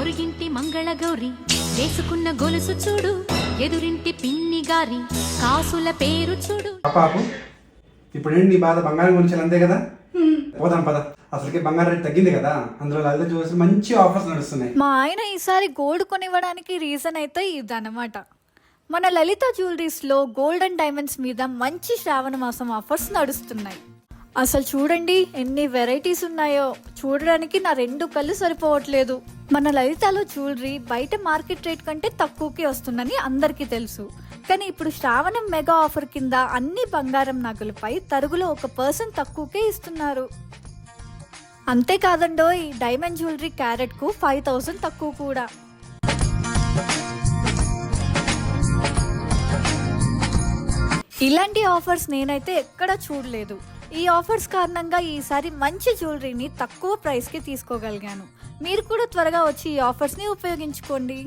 పొరుగింటి మంగళ గౌరి వేసుకున్న గొలుసు చూడు, ఎదురింటి పిన్ని గారి కాసుల పేరు చూడు. పాపు ఇప్పుడు నీ బాధ బంగారం గురించి అంతే కదా, పోదాం పద. అసలుకి బంగారం రేట్ తగ్గింది కదా, అందులో లలిత జ్యువెలర్స్ మంచి ఆఫర్స్ నడుస్తున్నాయి. మా ఆయన ఈసారి గోల్డ్ కొనివ్వడానికి రీజన్ అయితే ఇదన్నమాట. మన లలిత జ్యువెలరీస్లో గోల్డ్ అండ్ డైమండ్స్ మీద మంచి శ్రావణ మాసం ఆఫర్స్ నడుస్తున్నాయి. అసలు చూడండి ఎన్ని వెరైటీస్ ఉన్నాయో, చూడడానికి నా 2 కళ్ళు సరిపోవట్లేదు. మన లలితలో జ్యువెలరీ బయట మార్కెట్ రేట్ కంటే తక్కువకి వస్తుందని అందరికీ తెలుసు. కానీ ఇప్పుడు శ్రావణం మెగా ఆఫర్ కింద అన్ని బంగారం నగలపై తరుగులో 1% తక్కువకే ఇస్తున్నారు. అంతేకాదండో ఈ డైమండ్ జ్యువెలరీ క్యారెట్కు 5000 తక్కువ కూడా. ఇలాంటి ఆఫర్స్ నేనైతే ఎక్కడా చూడలేదు. ఈ ఆఫర్స్ కారణంగా ఈసారి మంచి జ్యువెలరీని తక్కువ ప్రైస్కి తీసుకోగలిగాను. మీరు కూడా త్వరగా వచ్చి ఈ ఆఫర్స్ని ఉపయోగించుకోండి.